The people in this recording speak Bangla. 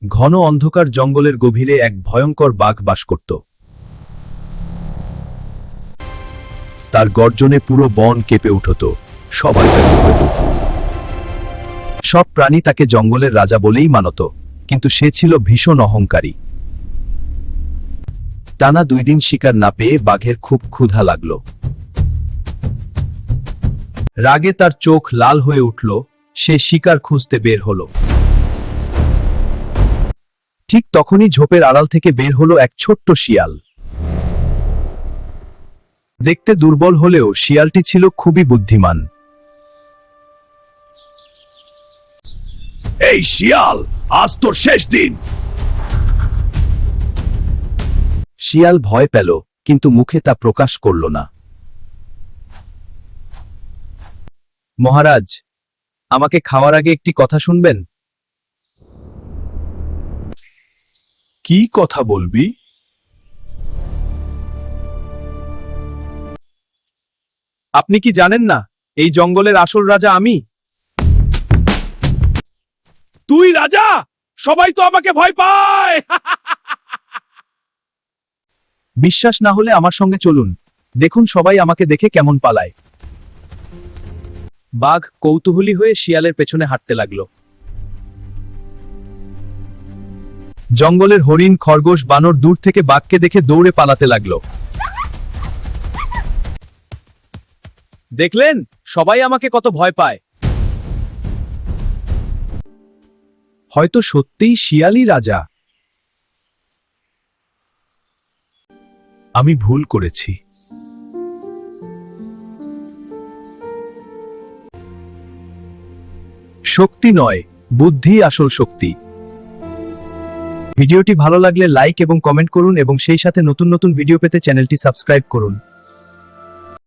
ঘন অন্ধকার জঙ্গলের গভীরে এক ভয়ঙ্কর বাঘ বাস করত। তার গর্জনে পুরো বন কেঁপে উঠত, সবাই তাকে ভয় পেত। সব প্রাণী তাকে জঙ্গলের রাজা বলেই মানত, কিন্তু সে ছিল ভীষণ অহংকারী। টানা 2 দিন শিকার না পেয়ে বাঘের খুব ক্ষুধা লাগল। রাগে তার চোখ লাল হয়ে উঠল, সে শিকার খুঁজতে বের হলো। ঠিক তখনই ঝোপের আড়াল থেকে বের হলো এক ছোট্ট শিয়াল। দেখতে দুর্বল হলেও শিয়ালটি ছিল খুবই বুদ্ধিমান। এই শিয়াল, আজ তোর শেষ দিন। শিয়াল ভয় পেল, কিন্তু মুখে তা প্রকাশ করল না। মহারাজ, আমাকে খাওয়ার আগে একটি কথা শুনবেন? কি কথা বলবি? আপনি কি জানেন না এই জঙ্গলের আসল রাজা আমি? তুই রাজা? সবাই তো আমাকে ভয় পায়। বিশ্বাস না হলে আমার সঙ্গে চলুন, দেখুন সবাই আমাকে দেখে কেমন পালায়। বাঘ কৌতূহলী হয়ে শিয়ালের পেছনে হাঁটতে লাগলো। জঙ্গলের হরিণ, খরগোশ, বানর দূর থেকে বাঘকে দেখে দৌড়ে পালাতে লাগলো। দেখলেন, সবাই আমাকে কত ভয় পায়। হয়তো সত্যিই শিয়ালই রাজা। আমি ভুল করেছি। শক্তি নয়, বুদ্ধি আসল শক্তি। ভিডিওটি ভালো লাগলে লাইক এবং কমেন্ট করুন এবং সেই সাথে নতুন নতুন ভিডিও পেতে চ্যানেলটি সাবস্ক্রাইব করুন।